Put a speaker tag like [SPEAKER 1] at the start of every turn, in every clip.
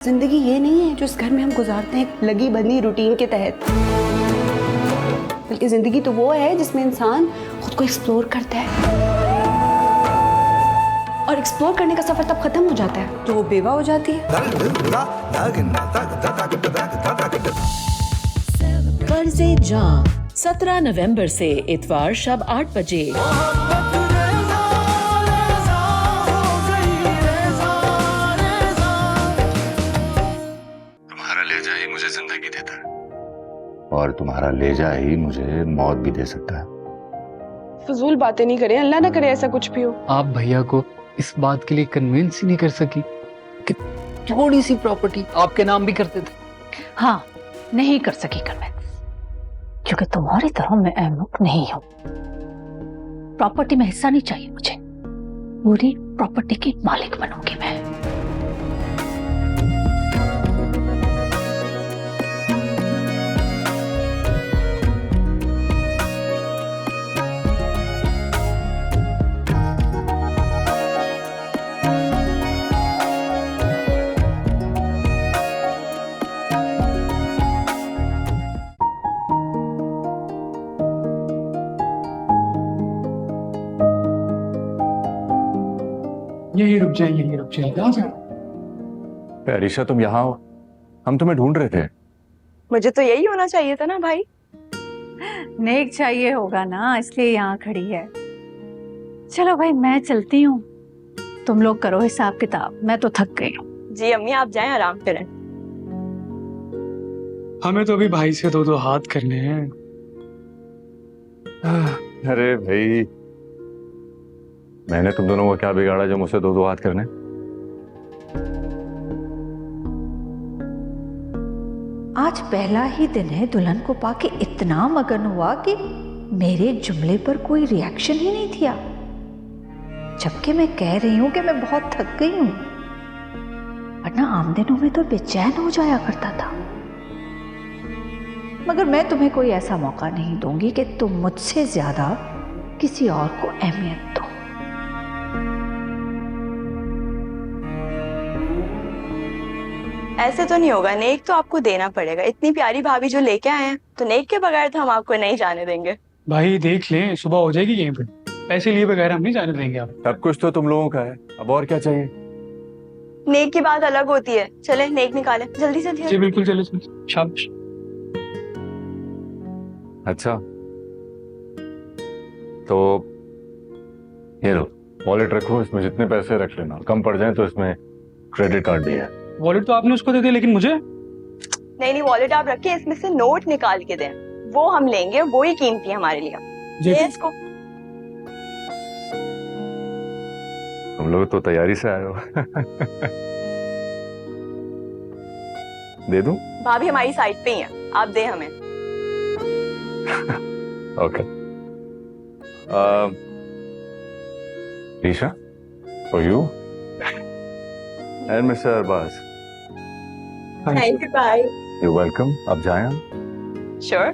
[SPEAKER 1] जिंदगी ये नहीं है जो इस घर में हम गुजारते हैं लगी बदली रूटीन के तहत, बल्कि जिंदगी तो वो है जिसमें इंसान खुद को एक्सप्लोर करता है। और एक्सप्लोर करने का सफर तब खत्म हो जाता है जो वो बेवा हो जाती है।
[SPEAKER 2] कर्ज़े जां 17 नवंबर से इतवार शब 8 बजे।
[SPEAKER 3] तुम्हारा ले जा ही मुझे जिंदगी देता है और तुम्हारा ले जा ही मुझे मौत भी दे सकता है।
[SPEAKER 4] फजूल बातें नहीं करें, अल्लाह ना करे ऐसा कुछ भी हो।
[SPEAKER 5] आप भैया को इस बात के लिए कन्विंस ही नहीं कर सकी कि थोड़ी सी प्रॉपर्टी आपके नाम भी करते थे।
[SPEAKER 6] हाँ, नहीं कर सकी कन्विंस, क्योंकि तुम्हारी तरह मैं अहमक नहीं हूं। प्रॉपर्टी में हिस्सा नहीं चाहिए मुझे, पूरी प्रॉपर्टी की मालिक बनूंगी मैं।
[SPEAKER 5] यही रुक जाए।
[SPEAKER 3] अरीशा तुम यहाँ हो, हम तुम्हें ढूंढ रहे थे।
[SPEAKER 4] मुझे तो यही होना चाहिए था ना भाई।
[SPEAKER 6] नेक चाहिए होगा ना, इसलिए यहाँ खड़ी है। चलो भाई, मैं चलती हूँ, तुम लोग करो हिसाब किताब, मैं तो थक गई हूँ।
[SPEAKER 4] जी अम्मी, आप जाएं, आराम करें।
[SPEAKER 5] हमें तो अभी भाई से दो हाथ करने हैं।
[SPEAKER 3] अरे भाई, मैंने तुम दोनों को क्या बिगाड़ा जो मुझसे दो हाथ करने?
[SPEAKER 6] आज पहला ही दिन है, दुल्हन को पाके इतना मगन हुआ कि मेरे जुमले पर कोई रिएक्शन ही नहीं दिया, जबकि मैं कह रही हूं कि मैं बहुत थक गई हूं। वरना आम दिनों में तो बेचैन हो जाया करता था। मगर मैं तुम्हें कोई ऐसा मौका नहीं दूंगी कि तुम मुझसे ज्यादा किसी और को अहमियत दो।
[SPEAKER 4] ऐसे तो नहीं होगा, नेक तो आपको देना पड़ेगा। इतनी प्यारी भाभी जो लेके आए हैं, तो नेक के बगैर तो हम आपको नहीं जाने देंगे।
[SPEAKER 5] भाई देख लें, सुबह हो जाएगी यहीं पे। पैसे लिए बगैर हम नहीं जाने देंगे आप।
[SPEAKER 3] सब कुछ तो तुम लोगों का है, अब और क्या चाहिए?
[SPEAKER 4] नेक की बात अलग होती है। चले नेक निकाले जल्दी से।
[SPEAKER 5] जी बिल्कुल, चलो शाबाश।
[SPEAKER 3] अच्छा तो ये लो, वॉलेट रखो, इसमें जितने पैसे रख लेना, कम पड़ जाए तो इसमें क्रेडिट कार्ड भी है।
[SPEAKER 5] वॉलेट तो आपने उसको दे दिया, लेकिन मुझे
[SPEAKER 4] नहीं, वॉलेट आप रखिए, इसमें से नोट निकाल के दें, वो हम लेंगे, वो ही कीमती है हमारे लिए। ये इसको।
[SPEAKER 3] तुम लोग तो तैयारी से आए हो। दे दूं?
[SPEAKER 4] भाभी हमारी साइड पे ही है, आप दे हमें।
[SPEAKER 3] Okay. Isha, for you and Mr. Arbaz.
[SPEAKER 4] Thank you भाई।
[SPEAKER 3] You're welcome. अब जाएं हम?
[SPEAKER 4] श्योर।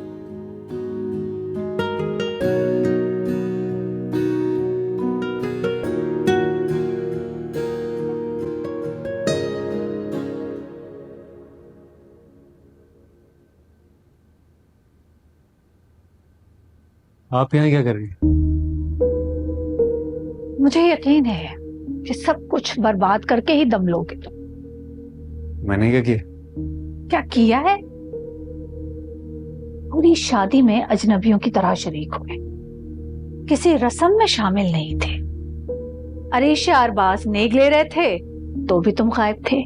[SPEAKER 5] आप यहाँ क्या कर रही हैं?
[SPEAKER 6] मुझे यकीन है कि सब कुछ बर्बाद करके ही दम लोगे तुम।
[SPEAKER 3] मैंने क्या किया?
[SPEAKER 6] क्या किया है? पूरी शादी में अजनबियों की तरह शरीक हुए, किसी रस्म में शामिल नहीं थे। अरीशा अरबाज नेक ले रहे थे तो भी तुम गायब थे।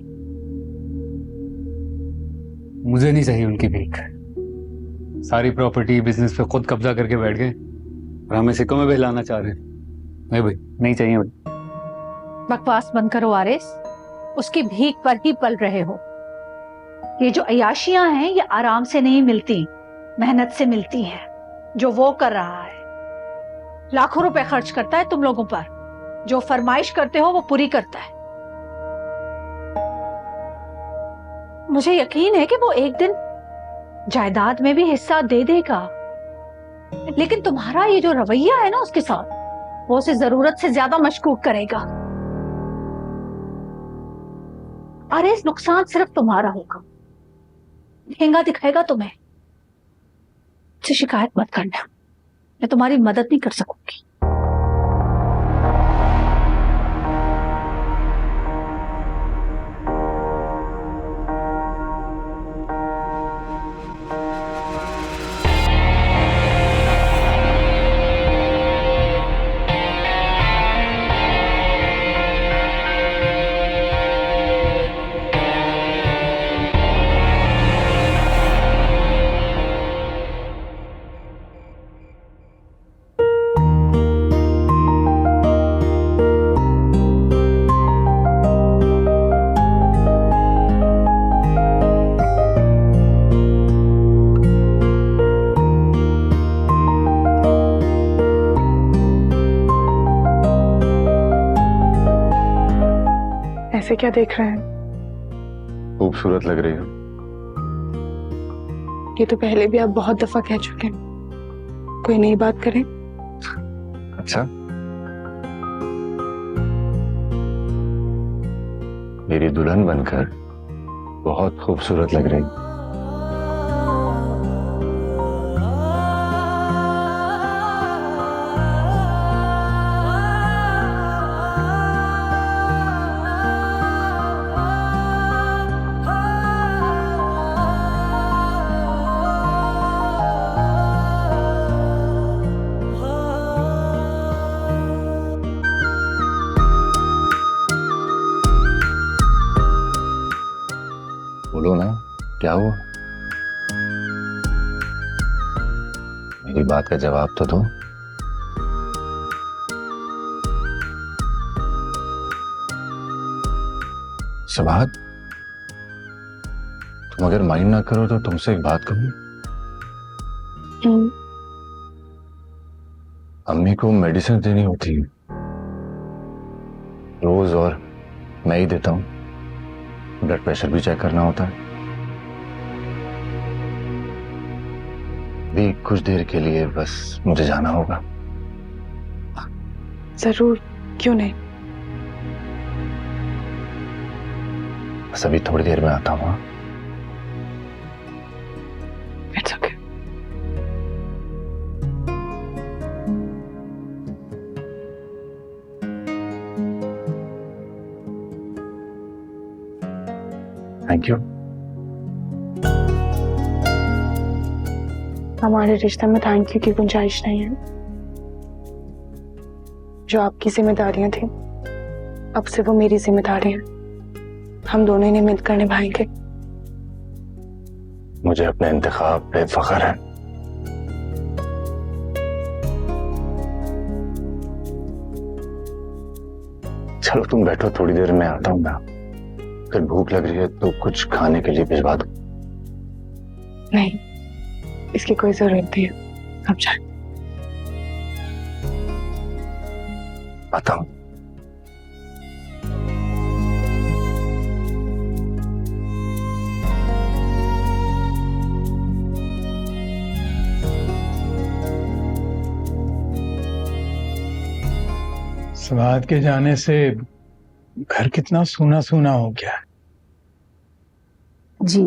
[SPEAKER 5] मुझे नहीं चाहिए उनकी भीख। सारी प्रॉपर्टी बिजनेस पे खुद कब्जा करके बैठ गए और हमें सिक्कों में बहलाना चाह रहे हैं। नहीं भाई, नहीं चाहिए भाई।
[SPEAKER 6] बकवास बंद करो आरिस, उसकी भीख पर ही पल रहे हो। ये जो अयाशियां हैं ये आराम से नहीं मिलती, मेहनत से मिलती हैं। जो वो कर रहा है, लाखों रुपए खर्च करता है तुम लोगों पर, जो फरमाइश करते हो वो पूरी करता है। मुझे यकीन है कि वो एक दिन जायदाद में भी हिस्सा दे देगा, लेकिन तुम्हारा ये जो रवैया है ना उसके साथ, वो उसे जरूरत से ज्यादा मशकूक करेगा। अरे इस नुकसान सिर्फ तुम्हारा होगा, महंगा दिखाएगा तुम्हें। मुझसे शिकायत मत करना, मैं तुम्हारी मदद नहीं कर सकूंगी।
[SPEAKER 7] ऐसे क्या देख रहे हैं?
[SPEAKER 3] खूबसूरत लग रही हो।
[SPEAKER 7] ये तो पहले भी आप बहुत दफा कह चुके हैं। कोई नई बात करें?
[SPEAKER 3] अच्छा, मेरी दुल्हन बनकर बहुत खूबसूरत लग रही। बोलो ना, क्या हुआ? मेरी बात का जवाब तो दो। सबात, तुम अगर माइंड ना करो तो तुमसे एक बात कहूं। अम्मी को मेडिसिन देनी होती है रोज, और मैं ही देता हूं। ब्लड प्रेशर भी चेक करना होता है। भी कुछ देर के लिए बस मुझे जाना होगा।
[SPEAKER 7] जरूर, क्यों नहीं।
[SPEAKER 3] बस अभी थोड़ी देर में आता हूँ।
[SPEAKER 7] It's okay.
[SPEAKER 3] Thank you.
[SPEAKER 7] हमारे रिश्ते में थैंक यू की गुंजाइश नहीं है। जो आपकी जिम्मेदारियां थी, अब से वो मेरी जिम्मेदारी है। हम दोनों इन्हें मिलकर निभाएंगे।
[SPEAKER 3] मुझे अपने इंतखाब पे फख्र है। चलो तुम बैठो, थोड़ी देर में आता हूं मैं। फिर भूख लग रही है तो कुछ खाने के लिए भिजवा दो।
[SPEAKER 7] नहीं, इसकी कोई जरूरत नहीं है। अब जाए।
[SPEAKER 3] आता हूं।
[SPEAKER 8] सवाद के जाने से घर कितना सूना सूना हो गया।
[SPEAKER 6] जी,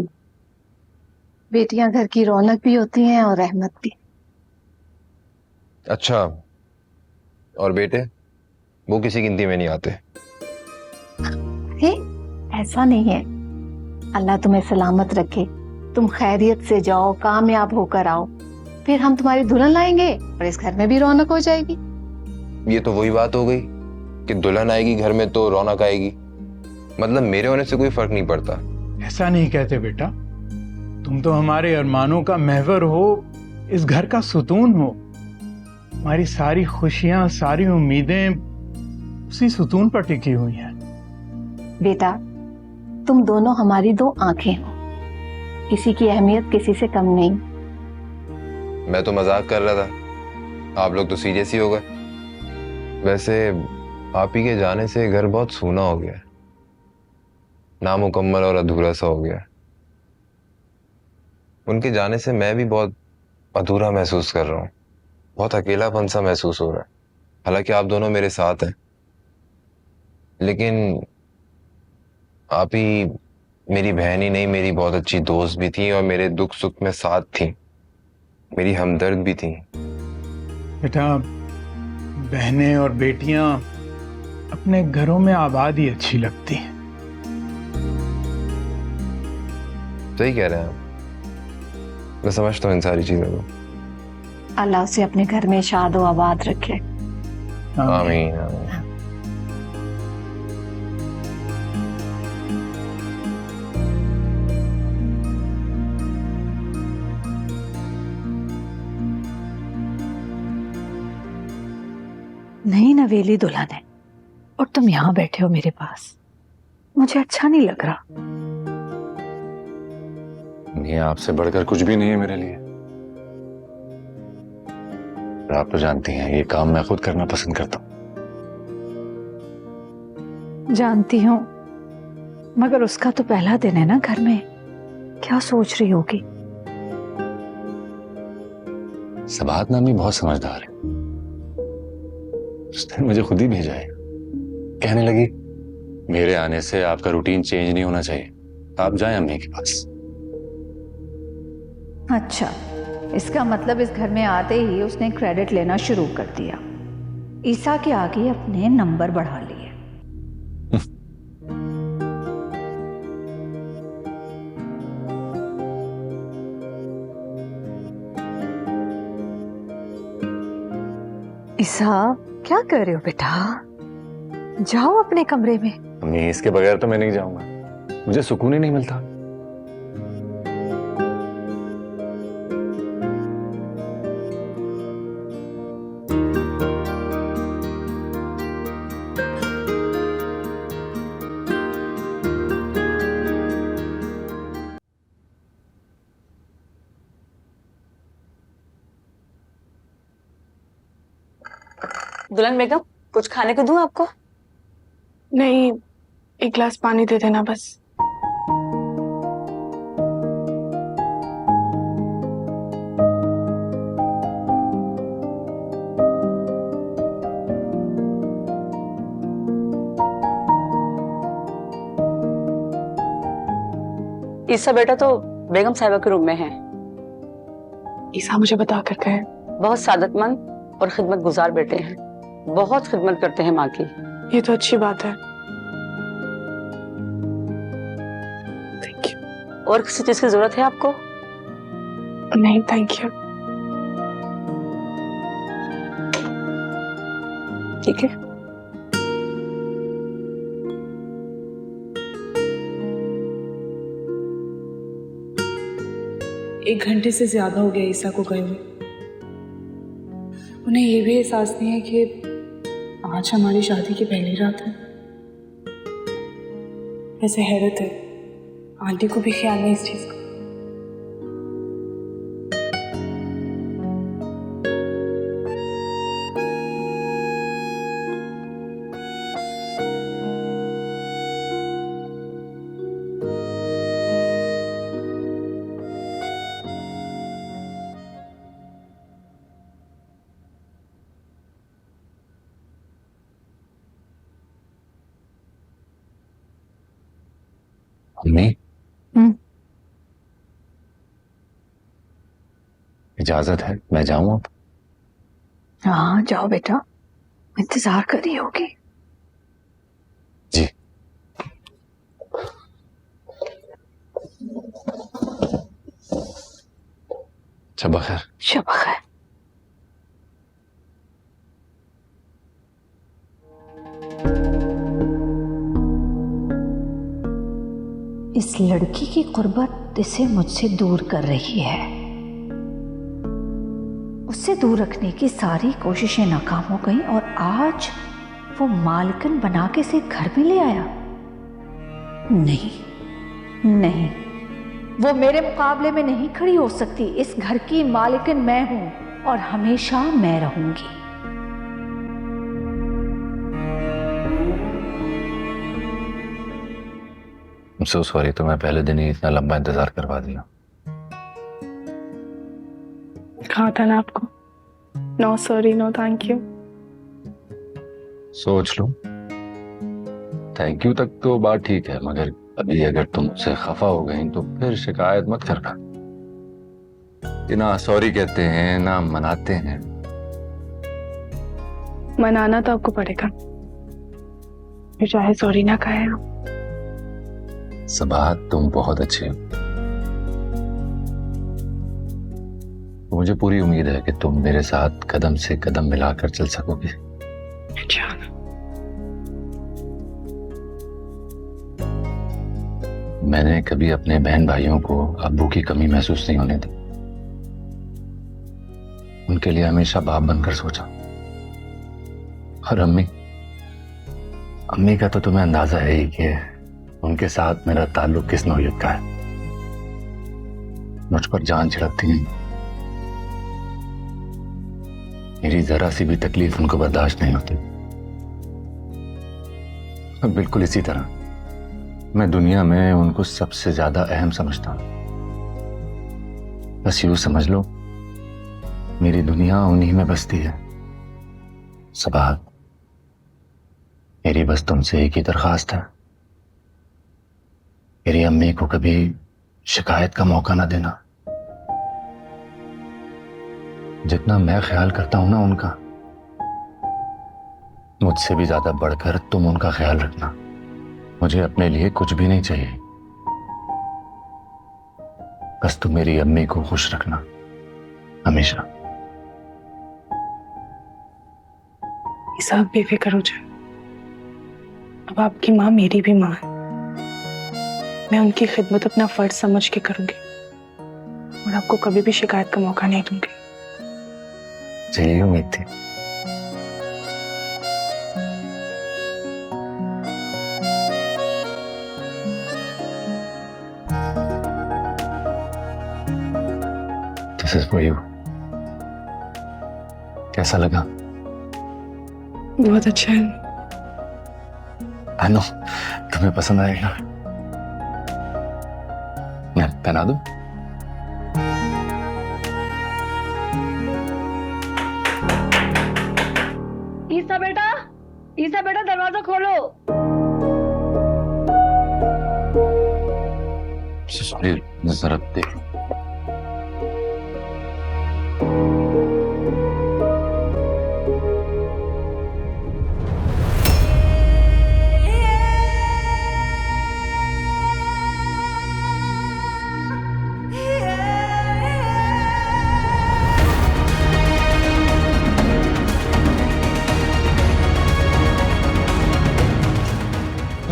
[SPEAKER 6] बेटियां घर की रौनक भी होती हैं और रहमत भी।
[SPEAKER 9] अच्छा, और बेटे वो किसी गिनती में नहीं आते?
[SPEAKER 6] हे, ऐसा नहीं है। अल्लाह तुम्हें सलामत रखे, तुम खैरियत से जाओ, कामयाब होकर आओ, फिर हम तुम्हारी दुल्हन लाएंगे और इस घर में भी रौनक हो जाएगी।
[SPEAKER 9] ये तो वही बात हो गई कि दुल्हन आएगी घर में तो रौनक आएगी। मतलब मेरे होने से कोई फर्क नहीं पड़ता।
[SPEAKER 8] ऐसा नहीं कहते बेटा, तुम तो हमारे अरमानों का महवर हो, इस घर का सुतून हो। हमारी सारी खुशियां, सारी उम्मीदें उसी सुतून पर टिकी हुई हैं।
[SPEAKER 6] बेटा, तुम दोनों हमारी दो आंखें हो, किसी की अहमियत किसी से कम नहीं।
[SPEAKER 9] मैं तो मजाक कर रहा था, आप लोग तो सीरियस ही हो गए। वैसे आप ही के जाने से घर बहुत सूना हो गया, नामुकम्मल और अधूरा सा हो गया। उनके जाने से मैं भी बहुत अधूरा महसूस कर रहा हूँ, बहुत अकेलापन सा महसूस हो रहा है। हालांकि आप दोनों मेरे साथ हैं, लेकिन आप ही मेरी बहन ही नहीं, मेरी बहुत अच्छी दोस्त भी थी और मेरे दुख सुख में साथ थी, मेरी हमदर्द भी थी।
[SPEAKER 8] बेटा, बहनें और बेटियां अपने घरों में आबाद ही अच्छी लगती हैं।
[SPEAKER 9] सही कह रहे हैं आप, मैं समझता हूँ इन सारी चीजों को।
[SPEAKER 6] अल्लाह उसे अपने घर में शाद व आबाद रखे।
[SPEAKER 9] आमीन आमीन।
[SPEAKER 6] नई नवेली दुल्हन है और तुम यहाँ बैठे हो मेरे पास, मुझे अच्छा नहीं लग रहा।
[SPEAKER 3] ये आपसे बढ़कर कुछ भी नहीं है मेरे लिए। और आप तो जानती हैं ये काम मैं खुद करना पसंद करता हूँ।
[SPEAKER 6] जानती हूँ, मगर उसका तो पहला दिन है ना घर में, क्या सोच रही होगी?
[SPEAKER 3] सबात नामी बहुत समझदार है, उसने मुझे खुद ही भेजा है। कहने लगी मेरे आने से आपका रूटीन चेंज नहीं होना चाहिए, आप जाएं अम्मी के पास।
[SPEAKER 6] अच्छा, इसका मतलब इस घर में आते ही उसने क्रेडिट लेना शुरू कर दिया, ईसा के आगे अपने नंबर बढ़ा लिए। ईसा, क्या कर रहे हो बेटा? जाओ अपने कमरे में।
[SPEAKER 3] अम्मी इसके बगैर तो मैं नहीं जाऊंगा, मुझे सुकून ही नहीं मिलता।
[SPEAKER 4] दुल्हन बेगम, कुछ खाने को दूं आपको?
[SPEAKER 7] नहीं, एक गिलास पानी दे देना बस।
[SPEAKER 10] ईसा बेटा तो बेगम साहिबा के रूम में है।
[SPEAKER 7] ईसा मुझे बता कर गए।
[SPEAKER 10] बहुत सादतमंद और खिदमत गुजार बेटे हैं, बहुत खिदमत करते हैं माँ की।
[SPEAKER 7] ये तो अच्छी बात है। Thank you.
[SPEAKER 10] और किसी चीज की जरूरत है आपको?
[SPEAKER 7] नहीं थैंक यू।
[SPEAKER 10] ठीक है।
[SPEAKER 7] एक घंटे से ज्यादा हो गया ईसा को गए हुए। उन्हें ये भी एहसास नहीं है कि आज हमारी शादी की पहली रात है। वैसे हैरत है, आंटी को भी ख्याल नहीं इस चीज का।
[SPEAKER 3] अम्मी, इजाजत है, मैं जाऊं अब?
[SPEAKER 6] हाँ जाओ बेटा, इंतजार कर रही होगी।
[SPEAKER 3] जी। शब खैर।
[SPEAKER 6] शब खैर। इस लड़की की कुर्बत इसे मुझसे दूर कर रही है। उससे दूर रखने की सारी कोशिशें नाकाम हो गईं और आज वो मालकिन बना के इसे घर में ले आया। नहीं नहीं, वो मेरे मुकाबले में नहीं खड़ी हो सकती। इस घर की मालकिन मैं हूं और हमेशा मैं रहूंगी।
[SPEAKER 3] सो सॉरी, तो मैं पहले दिन ही इतना लंबा इंतजार करवा दिया।
[SPEAKER 7] कहा था ना आपको, no sorry no thank you.
[SPEAKER 3] सोच लो, थैंक यू तक तो बात ठीक है, मगर अभी अगर तुम मुझसे खफा हो गई तो फिर शिकायत मत करना कि ना सॉरी कहते हैं ना मनाते हैं।
[SPEAKER 7] मनाना तो आपको पड़ेगा, फिर चाहे सॉरी ना कहे आप।
[SPEAKER 3] सबा तुम बहुत अच्छे हो, मुझे पूरी उम्मीद है कि तुम मेरे साथ कदम से कदम मिलाकर चल सकोगे।
[SPEAKER 7] इंशाल्लाह।
[SPEAKER 3] मैंने कभी अपने बहन भाइयों को अब्बू की कमी महसूस नहीं होने दी, उनके लिए हमेशा बाप बनकर सोचा। और अम्मी का तो तुम्हें अंदाजा है ही कि उनके साथ मेरा ताल्लुक किस नौयत का है। मुझ पर जान छिड़कती हैं, मेरी जरा सी भी तकलीफ उनको बर्दाश्त नहीं होती। और बिल्कुल इसी तरह मैं दुनिया में उनको सबसे ज्यादा अहम समझता हूं। बस यूं समझ लो, मेरी दुनिया उन्हीं में बसती है। सबा, मेरी बस तुमसे एक ही दरखास्त है, मेरी अम्मी को कभी शिकायत का मौका ना देना। जितना मैं ख्याल करता हूं ना उनका, मुझसे भी ज्यादा बढ़कर तुम उनका ख्याल रखना। मुझे अपने लिए कुछ भी नहीं चाहिए, बस तुम मेरी अम्मी को खुश रखना हमेशा।
[SPEAKER 7] सब बेफिक्र हो जाए, अब आपकी माँ मेरी भी माँ है। मैं उनकी खिदमत अपना फर्ज समझ के करूंगी और आपको कभी भी शिकायत का मौका नहीं दूंगी।
[SPEAKER 3] यही उम्मीद थी। This is for you. कैसा लगा?
[SPEAKER 7] बहुत अच्छा है।
[SPEAKER 3] I know, तुम्हें पसंद आएगा। मैं पहना दूं?
[SPEAKER 6] ईसा बेटा दरवाजा खोलो।
[SPEAKER 3] सॉरी, जरा देख।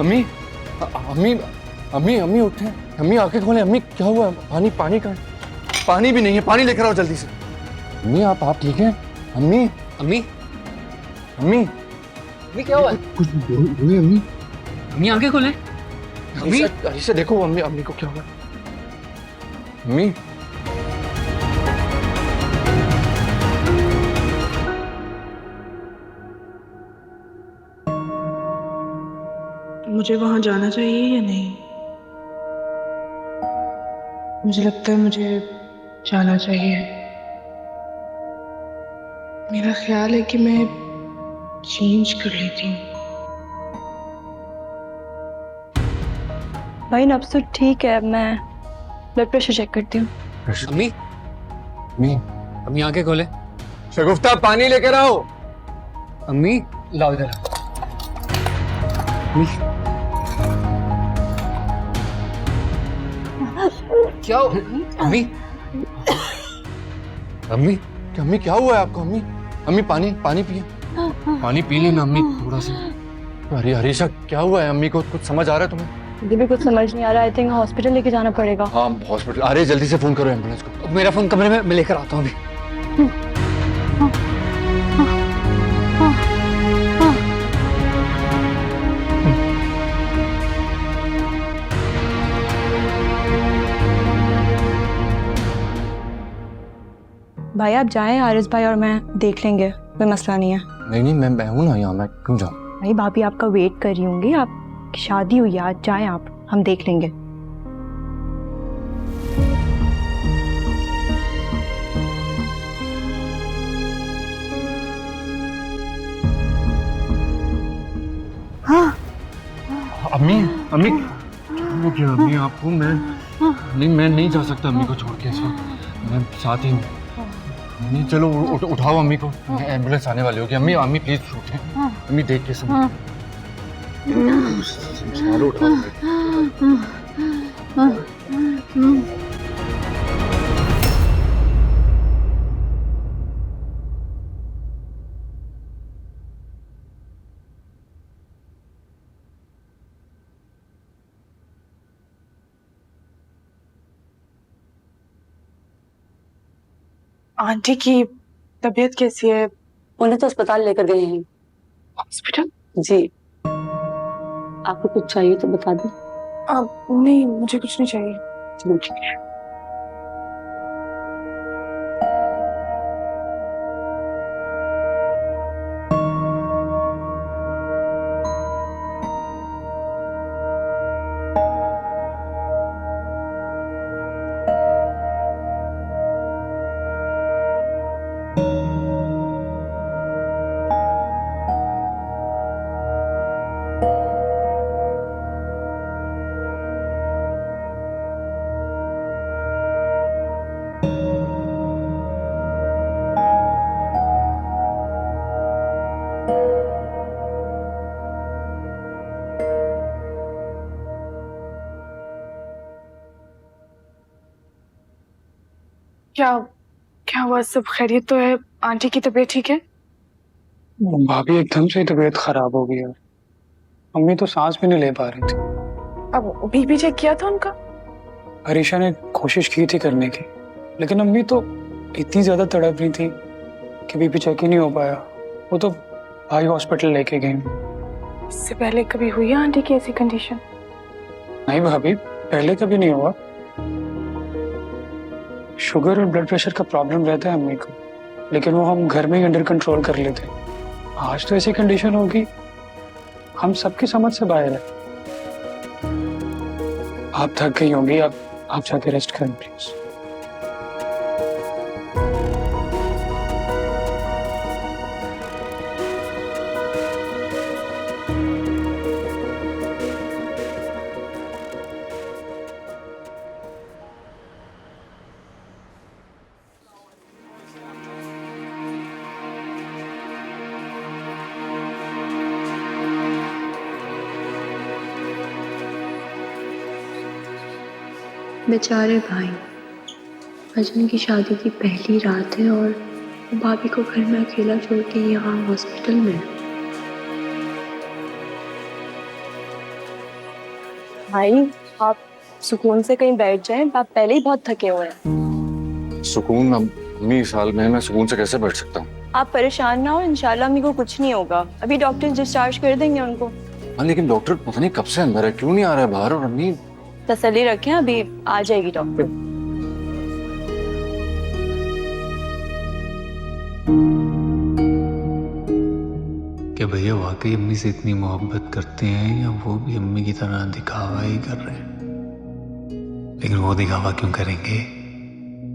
[SPEAKER 9] अम्मी अम्मी अम्मी अम्मी उठे, अम्मी आंखें खोले। अम्मी क्या हुआ? पानी का पानी भी नहीं है, पानी लेकर आओ जल्दी से। अम्मी आप ठीक हैं? अम्मी अम्मी अम्मी
[SPEAKER 11] अम्मी क्या हुआ?
[SPEAKER 9] कुछ बोलिए अम्मी।
[SPEAKER 11] अम्मी आंखें खोले। अम्मी
[SPEAKER 9] अरीसा देखो अम्मी को क्या हुआ? अम्मी
[SPEAKER 7] मुझे वहां जाना चाहिए या नहीं? मुझे लगता है मुझे जाना चाहिए। मेरा ख्याल है कि मैं चेंज कर लेती हूँ।
[SPEAKER 4] भाई अब तो ठीक है, मैं ब्लड प्रेशर चेक करती हूँ।
[SPEAKER 11] अम्मी
[SPEAKER 9] अम्मी
[SPEAKER 11] अम्मी आंखें खोले।
[SPEAKER 9] शगुफ्ता पानी लेकर आओ।
[SPEAKER 11] अम्मी लाओ इधर। क्या अम्मी
[SPEAKER 9] अम्मी अम्मी क्या हुआ है आपको? अम्मी अम्मी पानी पिए।
[SPEAKER 11] पानी पी लेना अम्मी थोड़ा सा।
[SPEAKER 9] अरे हरीशा क्या हुआ है? अम्मी को कुछ समझ आ रहा है तुम्हें?
[SPEAKER 4] मुझे भी कुछ समझ नहीं आ रहा। आई थिंक हॉस्पिटल लेके जाना पड़ेगा।
[SPEAKER 9] हाँ हॉस्पिटल। अरे जल्दी से फोन करो एम्बुलेंस को।
[SPEAKER 11] मेरा फोन कमरे में, मैं लेकर आता हूँ अभी।
[SPEAKER 4] भाई आप जाएं, आरिस भाई और मैं देख लेंगे, कोई मसला नहीं है।
[SPEAKER 9] नहीं मैं हूं ना यहाँ, मैं क्यों जाऊँ?
[SPEAKER 4] भाई भाभी आपका वेट कर रही होंगी, आपकी शादी हुई है, आज जाएं आप, हम देख लेंगे। हाँ
[SPEAKER 9] अम्मी अम्मी क्या हो गया अम्मी आपको? मैं नहीं जा सकता अम्मी को छोड़ के इस वक्त, मैं साथ ही नहीं। चलो उठाओ अम्मी को, एम्बुलेंस आने वाली होगी। अम्मी अम्मी प्लीज उठे, अम्मी देख के समझो, उठाओ।
[SPEAKER 7] आंटी की तबीयत कैसी है?
[SPEAKER 10] उन्हें तो अस्पताल लेकर गए हैं।
[SPEAKER 7] हॉस्पिटल?
[SPEAKER 10] जी, आपको कुछ चाहिए तो बता दें।
[SPEAKER 7] नहीं, मुझे कुछ नहीं चाहिए।
[SPEAKER 10] चलो ठीक है।
[SPEAKER 7] क्या क्या हुआ? सब खैरियत तो है? आंटी की तबीयत ठीक है?
[SPEAKER 11] भाभी एकदम से तबीयत खराब हो गई है। अम्मी तो सांस भी नहीं ले पा रही थी।
[SPEAKER 7] अब बीपी चेक किया था उनका?
[SPEAKER 11] हरीशा ने कोशिश की थी करने की, लेकिन अम्मी तो इतनी ज्यादा तड़प रही थी कि बीपी चेक ही नहीं हो पाया। वो तो भाई हॉस्पिटल लेके गए।
[SPEAKER 7] इससे पहले कभी हुई है आंटी की ऐसी कंडीशन?
[SPEAKER 11] नहीं भाभी, पहले कभी नहीं हुआ। शुगर और ब्लड प्रेशर का प्रॉब्लम रहता है अम्मी को, लेकिन वो हम घर में ही अंडर कंट्रोल कर लेते हैं। आज तो ऐसी कंडीशन होगी, हम सबकी समझ से बाहर है। आप थक गई होंगी, आप जाके रेस्ट करें प्लीज।
[SPEAKER 12] बेचारे भाई, आज उनकी शादी की पहली रात है और भाभी को घर में अकेला छोड़ के यहाँ हॉस्पिटल में।
[SPEAKER 4] भाई आप सुकून से कहीं बैठ जाएं, आप पहले ही बहुत थके हुए हैं।
[SPEAKER 9] सुकून? अम्मी इस हाल में मैं सुकून से कैसे बैठ सकता हूँ?
[SPEAKER 4] आप परेशान ना हो, इंशाल्लाह अम्मी को कुछ नहीं होगा। अभी डॉक्टर डिस्चार्ज कर देंगे उनको।
[SPEAKER 9] हाँ लेकिन डॉक्टर पता नहीं कब से अंदर है, क्यों नहीं आ रहा है बाहर? और अम्मी
[SPEAKER 4] तसल्ली रखें, अभी आ जाएगी डॉक्टर।
[SPEAKER 5] क्या भैया वाकई अम्मी से इतनी मोहब्बत करते हैं या वो भी अम्मी की तरह दिखावा ही कर रहे हैं? लेकिन वो दिखावा क्यों करेंगे?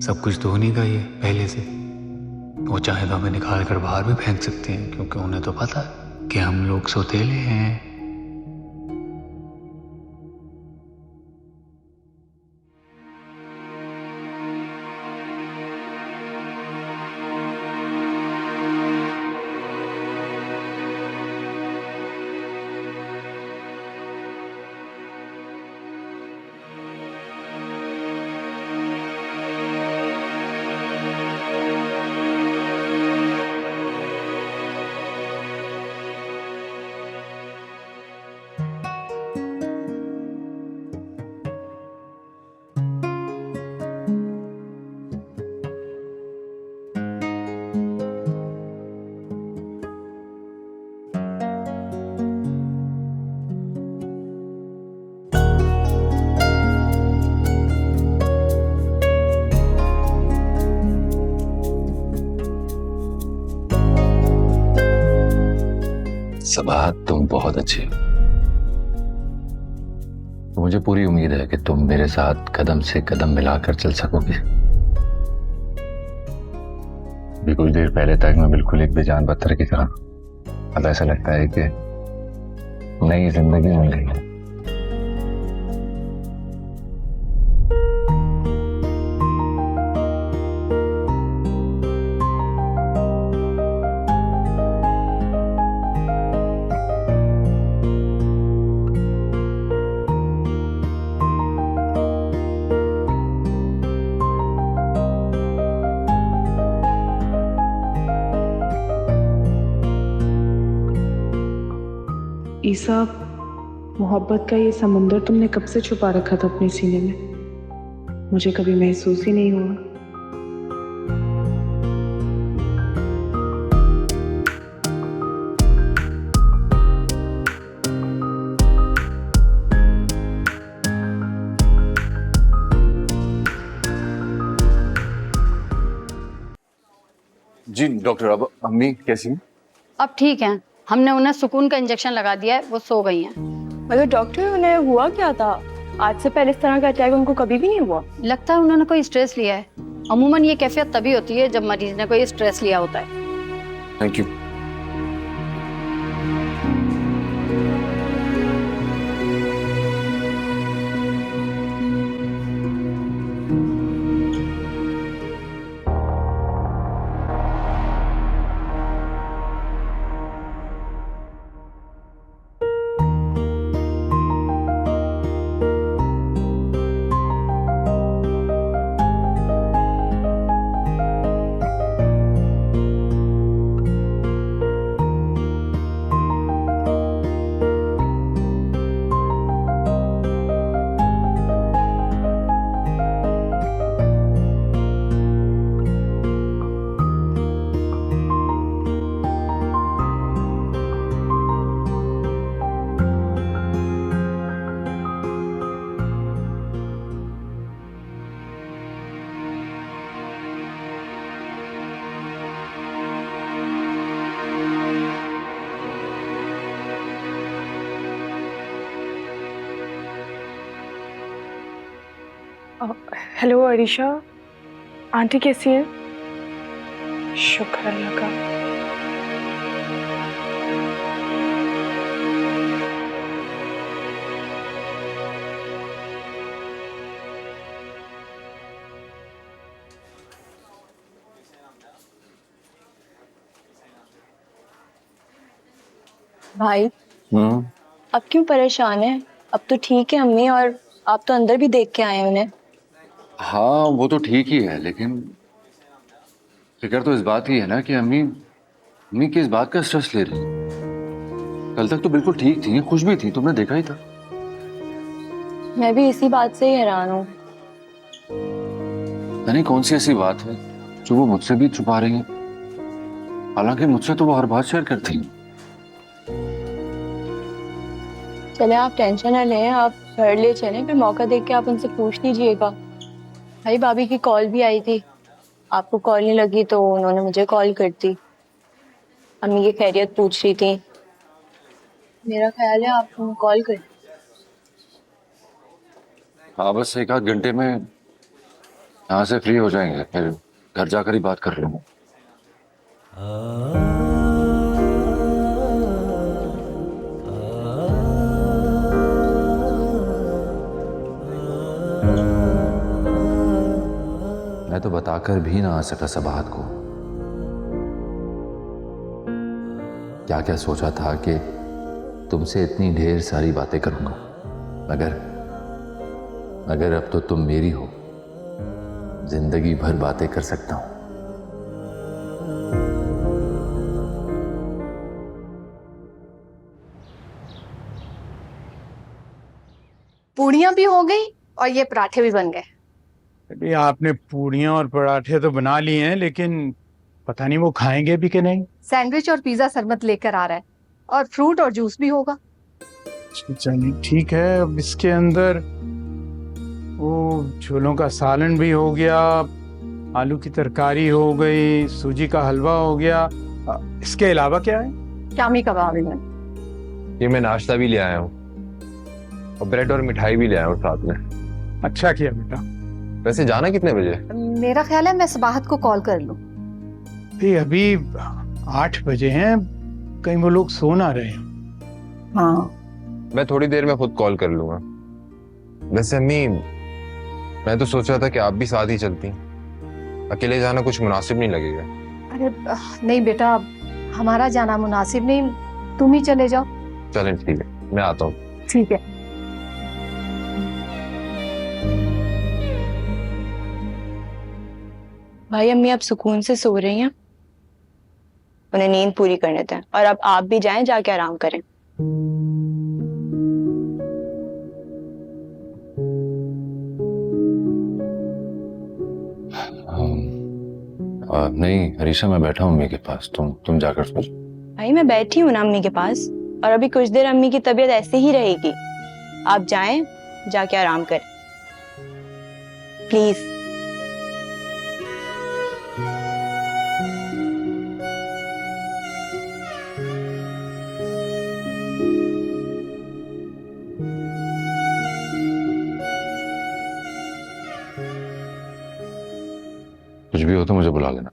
[SPEAKER 5] सब कुछ तो उन्हीं का ही है पहले से। वो चाहे तो हमें निकाल कर बाहर भी फेंक सकते हैं, क्योंकि उन्हें तो पता है कि हम लोग सौतेले हैं।
[SPEAKER 3] सबा, तुम बहुत अच्छी हो। मुझे पूरी उम्मीद है कि तुम मेरे साथ कदम से कदम मिलाकर चल सकोगे। अभी कुछ देर पहले तक मैं बिल्कुल एक बेजान पत्थर की तरह, अब ऐसा लगता है कि नई जिंदगी मिल गई है।
[SPEAKER 7] अरीसा, मोहब्बत का ये समुंदर तुमने कब से छुपा रखा था अपने सीने में? मुझे कभी महसूस ही नहीं हुआ।
[SPEAKER 9] जी डॉक्टर, अब अम्मी कैसी हैं?
[SPEAKER 10] अब ठीक है, हमने उन्हें सुकून का इंजेक्शन लगा दिया है, वो सो गई हैं।
[SPEAKER 4] मगर डॉक्टर उन्हें हुआ क्या था? आज से पहले इस तरह का अटैक उनको कभी भी नहीं हुआ।
[SPEAKER 10] लगता है उन्होंने कोई स्ट्रेस लिया है। अमूमन ये कैफियत तभी होती है जब मरीज ने कोई स्ट्रेस लिया होता है।
[SPEAKER 9] Thank you.
[SPEAKER 7] Hello Arisha, aunty कैसी है? शुक्र अल्लाह का।
[SPEAKER 4] भाई अब क्यों परेशान है? अब तो ठीक है अम्मी, और आप तो अंदर भी देख के आए हैं उन्हें।
[SPEAKER 3] हाँ वो तो ठीक ही है, लेकिन फिक्र तो इस बात की है ना कि अम्मी अम्मी किस बात का स्ट्रेस ले रही है। कल तक तो बिल्कुल ठीक थी, खुश भी थी, तुमने देखा ही था।
[SPEAKER 4] मैं भी इसी बात से ही हैरान हूँ।
[SPEAKER 3] यानी कौन सी ऐसी बात है जो वो मुझसे भी छुपा रही है? हालांकि मुझसे तो वो हर बात शेयर करती है।
[SPEAKER 4] चले आप टेंशन न लें, आप घर ले चलें, फिर मौका देख के आप उनसे पूछ लीजिएगा। भाई भाभी की कॉल भी आई थी, आपको कॉल नहीं लगी तो उन्होंने मुझे कॉल कर दी। अम्मी की खैरियत पूछ रही थी। मेरा ख्याल है आप कॉल कर।
[SPEAKER 3] हाँ बस 1 आध घंटे में यहाँ से फ्री हो जाएंगे, फिर घर जाकर ही बात कर लूंगा। मैं तो बताकर भी ना आ सका सबाहत को। क्या क्या सोचा था कि तुमसे इतनी ढेर सारी बातें करूंगा, मगर अब तो तुम मेरी हो, जिंदगी भर बातें कर सकता हूं।
[SPEAKER 6] पूड़ियाँ भी हो गई और ये पराठे भी बन गए।
[SPEAKER 8] अभी आपने पूड़ियाँ और पराठे तो बना लिए हैं, लेकिन पता नहीं वो खाएंगे भी कि नहीं।
[SPEAKER 6] सैंडविच और पिज्जा सरबत लेकर आ रहा है, और फ्रूट और जूस भी होगा।
[SPEAKER 8] चलिए ठीक है। अब इसके अंदर वो छोलों का सालन भी हो गया, आलू की तरकारी हो गई, सूजी का हलवा हो गया। इसके अलावा क्या है?
[SPEAKER 6] शामी कबाब है।
[SPEAKER 9] ये मैं नाश्ता भी ले आया हूँ, और ब्रेड और मिठाई भी ले आया हूँ साथ में।
[SPEAKER 8] अच्छा किया बेटा।
[SPEAKER 9] वैसे जाना कितने बजे?
[SPEAKER 6] मेरा ख्याल है मैं सबाहत को कॉल कर लूं।
[SPEAKER 8] अभी 8 बजे हैं, कहीं वो लोग सो ना रहे।
[SPEAKER 6] हाँ
[SPEAKER 9] मैं थोड़ी देर में खुद कॉल कर लूंगा। वैसे अम्मी, मैं तो सोच रहा था कि आप भी साथ ही चलती। अकेले जाना कुछ मुनासिब नहीं लगेगा।
[SPEAKER 6] अरे नहीं बेटा, हमारा जाना मुनासिब नहीं, तुम ही चले जाओ।
[SPEAKER 9] चलें ठीक है, मैं आता हूँ।
[SPEAKER 6] ठीक है।
[SPEAKER 4] भाई अम्मी अब सुकून से सो रही हैं, उन्हें नींद पूरी करने दें, और अब आप भी जाएं, जाके आराम करें।
[SPEAKER 3] नहीं हरीशा, मैं बैठा हूँ अम्मी के पास, तुम जाकर सो जाओ।
[SPEAKER 4] भाई मैं बैठी हूँ ना अम्मी के पास, और अभी कुछ देर अम्मी की तबीयत ऐसे ही रहेगी। आप जाएं, जाके आराम करें प्लीज।
[SPEAKER 3] कुछ भी हो तो मुझे बुला लेना।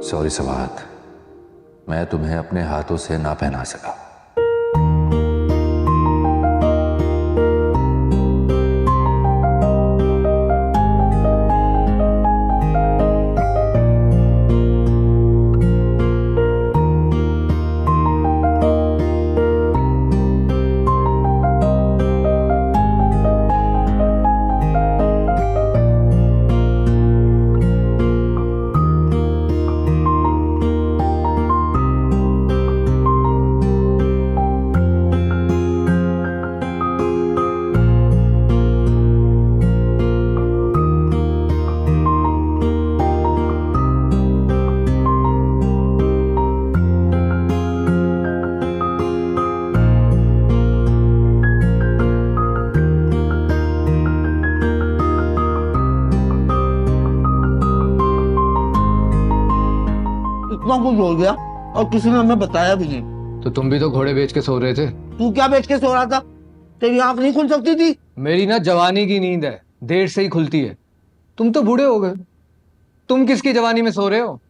[SPEAKER 3] सॉरी सवात, मैं तुम्हें अपने हाथों से ना पहना सका।
[SPEAKER 13] इतना कुछ हो गया और किसी ने हमें बताया भी नहीं।
[SPEAKER 5] तो तुम भी तो घोड़े बेच के सो रहे थे।
[SPEAKER 13] तू क्या बेच के सो रहा था? तेरी आंख नहीं खुल सकती थी?
[SPEAKER 5] मेरी ना जवानी की नींद है, देर से ही खुलती है। तुम तो बूढ़े हो गए, तुम किसकी जवानी में सो रहे हो?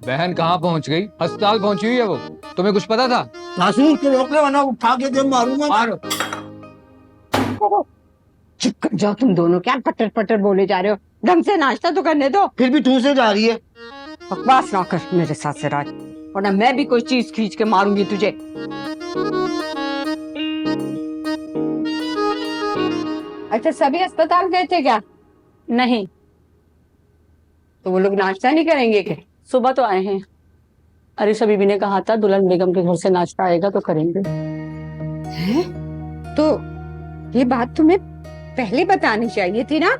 [SPEAKER 5] बहन कहाँ पहुंच गई? अस्पताल पहुंची हुई है वो, तुम्हें कुछ पता था?
[SPEAKER 13] सासू के रोक ले वरना उठा के दे मारूंगा।
[SPEAKER 5] मारो।
[SPEAKER 14] चुप कर जाओ तुम दोनों, क्या पटर पटर बोले जा रहे हो? ढंग से नाश्ता तो करने दो।
[SPEAKER 13] फिर भी तू से जा रही है।
[SPEAKER 14] बकवास ना कर मेरे साथ से राज, वरना मैं भी कोई चीज खींच के मारूंगी तुझे। अच्छा सभी अस्पताल गए थे क्या?
[SPEAKER 4] नहीं।
[SPEAKER 14] तो वो लोग नाश्ता नहीं करेंगे क्या?
[SPEAKER 4] सुबह तो आए हैं, अरीशा बीबी ने कहा था दुल्हन बेगम के घर से नाश्ता आएगा तो करेंगे।
[SPEAKER 14] हैं? तो ये बात तुम्हें पहले बतानी चाहिए थी ना।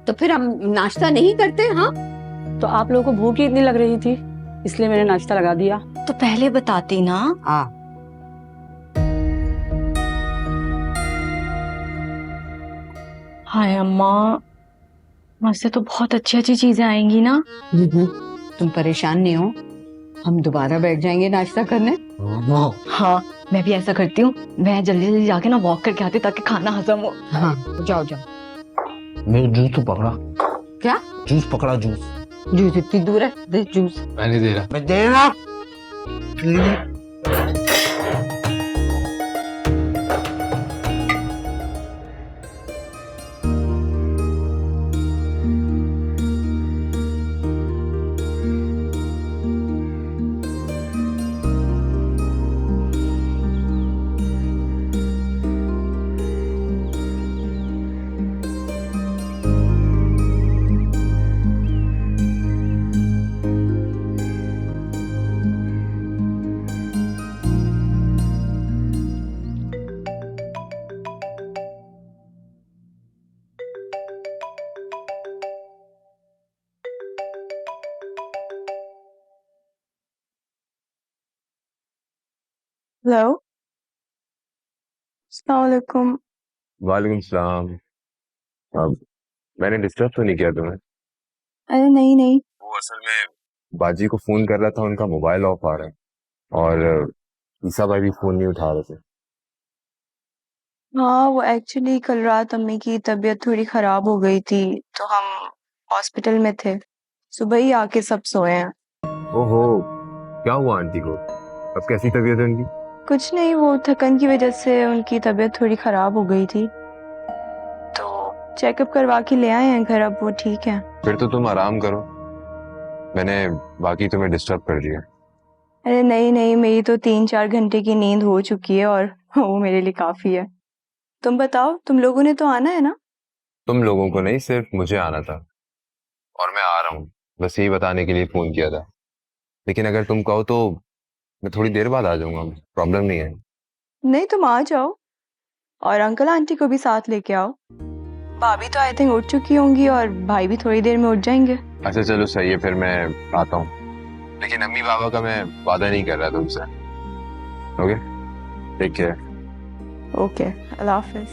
[SPEAKER 14] तो फिर हम नाश्ता नहीं करते? हाँ
[SPEAKER 4] तो आप लोगों को भूख ही इतनी लग रही थी इसलिए मैंने नाश्ता लगा दिया।
[SPEAKER 12] तो पहले बताती ना।
[SPEAKER 14] हाँ
[SPEAKER 12] हाय अम्मा, वहाँ से तो बहुत अच्छी अच्छी चीजें आएंगी ना।
[SPEAKER 14] तुम परेशान नहीं हो, हम दोबारा बैठ जाएंगे नाश्ता करने।
[SPEAKER 12] हाँ मैं भी ऐसा करती हूँ, मैं जल्दी जल्दी जाके ना वॉक करके आती ताकि खाना हजम हो।
[SPEAKER 14] हाँ जाओ जाओ।
[SPEAKER 13] मेरे जूस तो पकड़ा।
[SPEAKER 14] क्या
[SPEAKER 13] जूस पकड़ा? जूस
[SPEAKER 14] जूस इतनी दूर है, दे जूस।
[SPEAKER 5] मैं नहीं दे रहा।
[SPEAKER 13] मैं दे रहा।
[SPEAKER 7] हेलो, अस्सलाम वालेकुम।
[SPEAKER 15] वालेकुम सलाम। अब मैंने डिस्टर्ब तो नहीं किया तुम्हें?
[SPEAKER 7] अरे नहीं नहीं।
[SPEAKER 15] वो असल में बाजी को फोन कर रहा था, उनका मोबाइल ऑफ आ रहा है और ईसा भाई भी फोन नहीं उठा रहे थे।
[SPEAKER 7] हाँ, वो एक्चुअली कल रात अम्मी की तबीयत थोड़ी खराब हो गई थी तो हम हॉस्पिटल में थे। सुबह ही आके सब सोए हैं।
[SPEAKER 15] ओहो, क्या हुआ आंटी को? अब कैसी तबीयत है उनकी?
[SPEAKER 7] कुछ नहीं, वो थकन की वजह से उनकी तबीयत थोड़ी खराब हो गई थी तो चेकअप करवा के ले आए हैं घर। अब वो ठीक है।
[SPEAKER 15] फिर तो तुम आराम करो, मैंने बाकी तुम्हें डिस्टर्ब कर दिया।
[SPEAKER 7] अरे नहीं नहीं, मेरी तो 3-4 घंटे की नींद हो चुकी है और वो मेरे लिए काफी है। तुम बताओ, तुम लोगों ने तो आना है ना?
[SPEAKER 15] तुम लोगों को नहीं, सिर्फ मुझे आना था और मैं आ रहा हूँ, बस यही बताने के लिए फोन किया था। लेकिन अगर तुम कहो तो मैं थोड़ी देर बाद आ जाऊंगा, प्रॉब्लम नहीं है।
[SPEAKER 7] नहीं, तुम आ जाओ और अंकल आंटी को भी साथ लेके आओ। भाभी तो आई थिंक उठ चुकी होंगी और भाई भी थोड़ी देर में उठ जाएंगे।
[SPEAKER 15] अच्छा चलो सही है, फिर मैं आता हूँ, लेकिन अम्मी बाबा का मैं वादा नहीं कर रहा तुमसे। Okay, take care.
[SPEAKER 7] ओके, अल्लाह हाफिज।